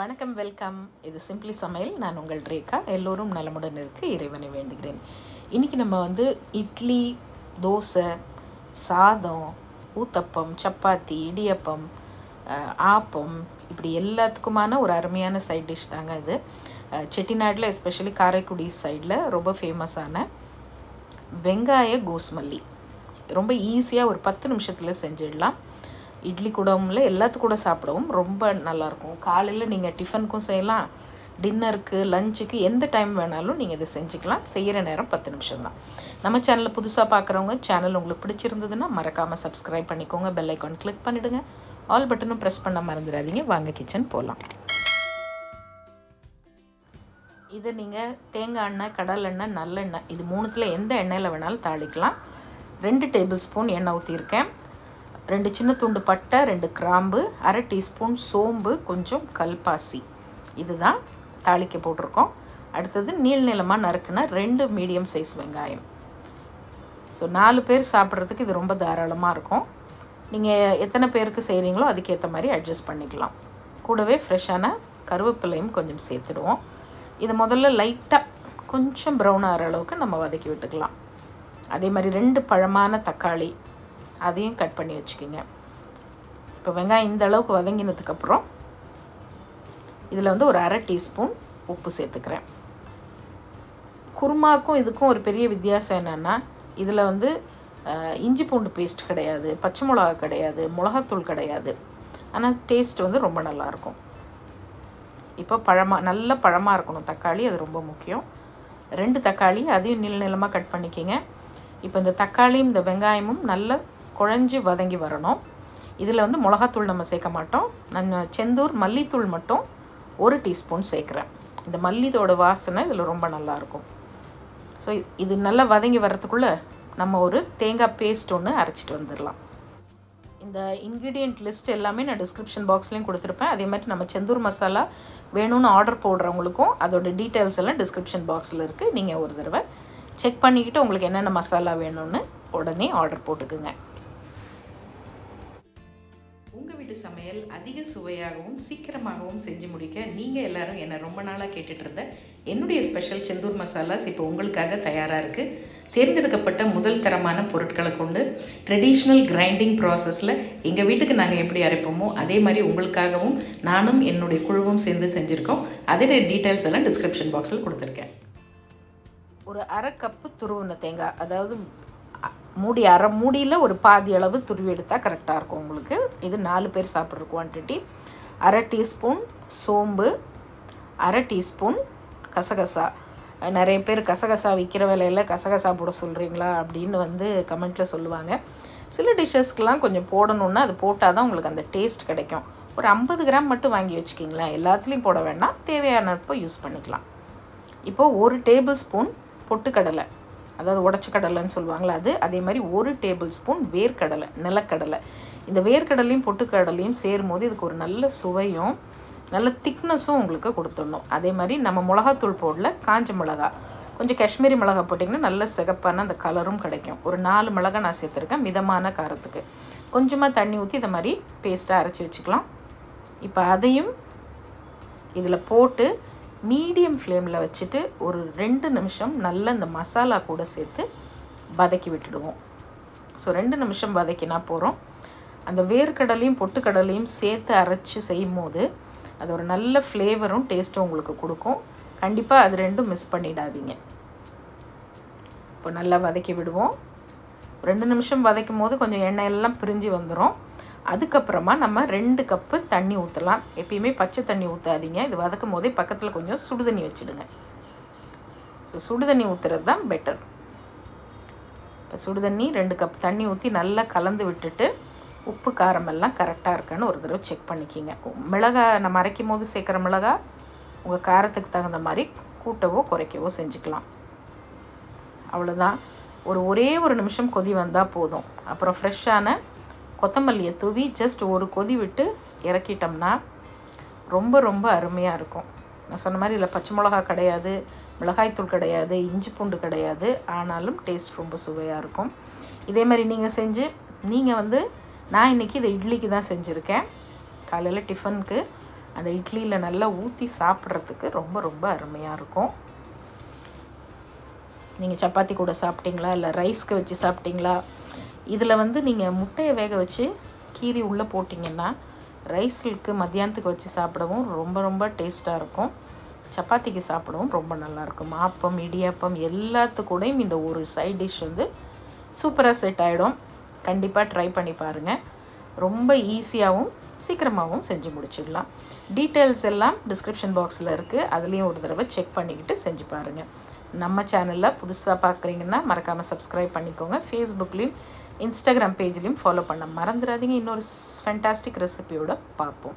வணக்கம், வெல்கம். இது சிம்பிளி சமையல். நான் உங்கள் ரேகா. எல்லோரும் நலமுடன் இருக்க இறைவனை வேண்டுகிறேன். இன்றைக்கி நம்ம இட்லி, தோசை, சாதம், ஊத்தப்பம், சப்பாத்தி, இடியப்பம், ஆப்பம், இப்படி எல்லாத்துக்குமான ஒரு அருமையான சைட் டிஷ் தாங்க இது. செட்டிநாட்டில், எஸ்பெஷலி காரைக்குடி சைடில் ரொம்ப ஃபேமஸான வெங்காய கோஸ்மல்லி. ரொம்ப ஈஸியாக ஒரு 10 நிமிஷத்தில் செஞ்சிடலாம். இட்லி கூடவும் இல்லை, எல்லாத்துக்கு கூட சாப்பிடவும் ரொம்ப நல்லாயிருக்கும். காலையில் நீங்கள் டிஃபனுக்கும் செய்யலாம், டின்னருக்கு, லஞ்சுக்கு, எந்த டைம் வேணாலும் நீங்கள் இதை செஞ்சுக்கலாம். செய்கிற நேரம் 10 நிமிஷம் தான். நம்ம சேனலில் புதுசாக பார்க்குறவங்க, சேனல் உங்களுக்கு பிடிச்சிருந்ததுன்னா மறக்காமல் சப்ஸ்கிரைப் பண்ணிக்கோங்க. பெல் ஐக்கான் கிளிக் பண்ணிவிடுங்க. ஆல் பட்டனும் ப்ரெஸ் பண்ண மறந்துடாதீங்க. வாங்க கிச்சன் போகலாம். இதை நீங்கள் தேங்காய் எண்ணெய், கடல் எண்ணெய், நல்லெண்ணெய், இது மூணுத்தில் எந்த எண்ணெயில் வேணாலும் தாளிக்கலாம். 2 டேபிள் ஸ்பூன் எண்ணெய் ஊற்றிருக்கேன். 2 சின்ன துண்டு பட்டை, 2 கிராம்பு, 1/2 டீஸ்பூன் சோம்பு, கொஞ்சம் கல்பாசி, இதுதான் தாளிக்க போட்டிருக்கோம். அடுத்தது நீளமாக நறுக்குன 2 மீடியம் சைஸ் வெங்காயம். ஸோ 4 பேர் சாப்பிட்றதுக்கு இது ரொம்ப தாராளமாக இருக்கும். நீங்கள் எத்தனை பேருக்கு செய்கிறீங்களோ அதுக்கேற்ற மாதிரி அட்ஜஸ்ட் பண்ணிக்கலாம். கூடவே ஃப்ரெஷ்ஷான கருவேப்பிலையும் கொஞ்சம் சேர்த்துடுவோம். இதை முதல்ல லைட்டாக கொஞ்சம் ப்ரௌன் ஆகிற அளவுக்கு நம்ம வதக்கி விட்டுக்கலாம். அதே மாதிரி 2 பழமான தக்காளி, அதையும் கட் பண்ணி வச்சுக்கிங்க. இப்போ வெங்காயம் இந்த அளவுக்கு வதங்கினதுக்கப்புறம் இதில் ஒரு 1/2 டீஸ்பூன் உப்பு சேர்த்துக்கிறேன். குருமாக்கும் இதுக்கும் ஒரு பெரிய வித்தியாசம் என்னென்னா, இதில் இஞ்சி பூண்டு பேஸ்ட் கிடையாது, பச்சை மிளகா கிடையாது, மிளகாத்தூள் கிடையாது. ஆனால் டேஸ்ட் ரொம்ப நல்லாயிருக்கும். இப்போ நல்ல பழமாக இருக்கணும் தக்காளி, அது ரொம்ப முக்கியம். 2 தக்காளி, அதையும் நீளமாக கட் பண்ணிக்கிங்க. இப்போ இந்த தக்காளியும் இந்த வெங்காயமும் நல்லா குழஞ்சி வதங்கி வரணும். இதில் மிளகாத்தூள் நம்ம சேர்க்க மாட்டோம். நான் செந்தூர் மல்லித்தூள் மட்டும் 1 டீஸ்பூன் சேர்க்குறேன். இந்த மல்லித்தோட வாசனை இதில் ரொம்ப நல்லாயிருக்கும். ஸோ இது நல்லா வதங்கி வர்றதுக்குள்ளே நம்ம ஒரு தேங்காய் பேஸ்ட் ஒன்று அரைச்சிட்டு வந்துடலாம். இந்த இன்க்ரீடியண்ட் லிஸ்ட் எல்லாமே நான் டிஸ்கிரிப்ஷன் பாக்ஸ்லேயும் கொடுத்துருப்பேன். அதே மாதிரி நம்ம செந்தூர் மசாலா வேணும்னு ஆர்டர் போடுறவங்களுக்கும் அதோட டீட்டெயில்ஸ் எல்லாம் டிஸ்கிரிப்ஷன் பாக்ஸில் இருக்குது. நீங்கள் ஒரு தடவை செக் பண்ணிக்கிட்டு உங்களுக்கு என்னென்ன மசாலா வேணும்னு உடனே ஆர்டர் போட்டுக்குங்க. உங்கள் வீட்டு சமையல் அதிக சுவையாகவும் சீக்கிரமாகவும் செஞ்சு முடிக்க நீங்கள் எல்லோரும் என்னை ரொம்ப நாளாக கேட்டுட்டு இருந்த என்னுடைய ஸ்பெஷல் செந்தூர் மசாலாஸ் இப்போ உங்களுக்காக தயாராக இருக்குது. தேர்ந்தெடுக்கப்பட்ட முதல் தரமான பொருட்களை கொண்டு ட்ரெடிஷ்னல் கிரைண்டிங் ப்ராசஸில் எங்கள் வீட்டுக்கு நாங்கள் எப்படி அரைப்போமோ அதே மாதிரி உங்களுக்காகவும் நானும் என்னுடைய குழுவும் சேர்ந்து செஞ்சுருக்கோம். அதோட டீட்டெயில்ஸ் எல்லாம் டிஸ்கிரிப்ஷன் பாக்ஸில் கொடுத்துருக்கேன். ஒரு 1/2 கப்பு துருவின தேங்காய், அதாவது அரை மூடியில் ஒரு பாதி அளவு துருவி எடுத்தால் கரெக்டாக இருக்கும் உங்களுக்கு. இது 4 பேர் சாப்பிட்ற குவான்டிட்டி. 1/2 டீஸ்பூன் சோம்பு, 1/2 டீஸ்பூன் கசகசா. நிறைய பேர் கசகசா விற்கிற விலையில் கசகசா போட சொல்கிறீங்களா அப்படின்னு கமெண்ட்டில் சொல்லுவாங்க. சில டிஷ்ஷஸ்க்கெலாம் கொஞ்சம் போடணுன்னா அது போட்டால் தான் உங்களுக்கு அந்த டேஸ்ட் கிடைக்கும். ஒரு 50 கிராம் மட்டும் வாங்கி வச்சுக்கிங்களேன். எல்லாத்துலேயும் போட வேண்டாம், தேவையானப்போ யூஸ் பண்ணிக்கலாம். இப்போது 1 டேபிள் ஸ்பூன் பொட்டுக்கடலை, அதாவது உடச்ச கடலைன்னு சொல்லுவாங்களே அது. அதே மாதிரி 1 டேபிள் ஸ்பூன் வேர்க்கடலை, நிலக்கடலை. இந்த வேர்க்கடலையும் பொட்டுக்கடலையும் சேரும்போது இதுக்கு ஒரு நல்ல சுவையும் நல்ல திக்னஸும் உங்களுக்கு கொடுத்துடணும். அதே மாதிரி நம்ம மிளகாத்தூள் போடல, காஞ்ச மிளகா, கொஞ்சம் காஷ்மீரி மிளகா போட்டிங்கன்னா நல்ல சிகப்பான அந்த கலரும் கிடைக்கும். ஒரு 4 மிளகா நான் சேர்த்துருக்கேன் மிதமான காரத்துக்கு. கொஞ்சமாக தண்ணி ஊற்றி இதை மாதிரி பேஸ்ட்டாக அரைச்சி வச்சுக்கலாம். இப்போ அதையும் இதில் போட்டு மீடியம் ஃப்ளேமில் வச்சுட்டு ஒரு 2 நிமிஷம் நல்லா இந்த மசாலா கூட சேர்த்து வதக்கி விட்டுடுவோம். ஸோ 2 நிமிஷம் வதக்கினா போகிறோம். அந்த வேர்க்கடலையும் பொட்டுக்கடலையும் சேர்த்து அரைச்சி செய்யும் போது அது ஒரு நல்ல ஃப்ளேவரும் டேஸ்ட்டும் உங்களுக்கு கொடுக்கும். கண்டிப்பாக அது 2ம் மிஸ் பண்ணிடாதீங்க. இப்போ நல்லா வதக்கி விடுவோம். 2 நிமிஷம் வதக்கும் போது கொஞ்சம் எண்ணெயெல்லாம் பிரிஞ்சு வந்துடும். அதுக்கப்புறமா நம்ம 2 கப்பு தண்ணி ஊற்றலாம். எப்பயுமே பச்சை தண்ணி ஊற்றாதீங்க. இது வதக்கும் போதே பக்கத்தில் கொஞ்சம் சுடுதண்ணி வச்சுடுங்க. ஸோ சுடுதண்ணி ஊற்றுறது தான் பெட்டர். இப்போ சுடுதண்ணி 2 கப் தண்ணி ஊற்றி நல்லா கலந்து விட்டுட்டு உப்பு காரமெல்லாம் கரெக்டாக இருக்கான்னு ஒரு தடவை செக் பண்ணிக்கிங்க. மிளகாய் நம்ம அரைக்கும் போது சேர்க்குற மிளகாய் உங்கள் காரத்துக்கு தகுந்த மாதிரி கூட்டவோ குறைக்கவோ செஞ்சுக்கலாம். அவ்வளோதான். ஒரே ஒரு நிமிஷம் கொதி வந்தால் போதும். அப்புறம் ஃப்ரெஷ்ஷான கொத்தமல்லியை தூவி ஜஸ்ட் ஒரு கொதி விட்டு இறக்கிட்டோம்னா ரொம்ப ரொம்ப அருமையாக இருக்கும். நான் சொன்ன மாதிரி இதில் பச்சை மிளகா கிடையாது, மிளகாய்த்தூள் கிடையாது, இஞ்சி பூண்டு கிடையாது. ஆனாலும் டேஸ்ட் ரொம்ப சுவையாக இருக்கும். இதே மாதிரி நீங்கள் செஞ்சு நான் இன்றைக்கி இதை இட்லிக்கு தான் செஞ்சுருக்கேன். காலையில் டிஃபனுக்கு அந்த இட்லியில் நல்லா ஊற்றி சாப்பிட்றதுக்கு ரொம்ப ரொம்ப அருமையாக இருக்கும். நீங்கள் சப்பாத்தி கூட சாப்பிட்டீங்களா, இல்லை ரைஸ்க்கு வச்சு சாப்பிட்டீங்களா? இதில் வந்து நீங்கள் முட்டையை வேக வச்சு கீரி உள்ளே போட்டிங்கன்னா ரைஸுக்கு மத்தியானத்துக்கு வச்சு சாப்பிடவும் ரொம்ப ரொம்ப டேஸ்ட்டாக இருக்கும். சப்பாத்திக்கு சாப்பிடவும் ரொம்ப நல்லாயிருக்கும். ஆப்பம், இடியாப்பம் எல்லாத்துக்கூடையும் இந்த ஒரு சைட் டிஷ் வந்து சூப்பராக செட் ஆகிடும். கண்டிப்பாக ட்ரை பண்ணி பாருங்கள். ரொம்ப ஈஸியாகவும் சீக்கிரமாகவும் செஞ்சு முடிச்சிடலாம். டீட்டெயில்ஸ் எல்லாம் டிஸ்கிரிப்ஷன் பாக்ஸில் இருக்குது. அதுலேயும் ஒரு தடவை செக் பண்ணிக்கிட்டு செஞ்சு பாருங்கள். நம்ம சேனலில் புதுசாக பார்க்குறீங்கன்னா மறக்காமல் சப்ஸ்கிரைப் பண்ணிக்கோங்க. ஃபேஸ்புக்லேயும் இன்ஸ்டாகிராம் பேஜ்லேயும் ஃபாலோ பண்ண மறந்துடாதீங்க. இன்னொரு ஃபேண்டாஸ்டிக் ரெசிபியோட பார்ப்போம்.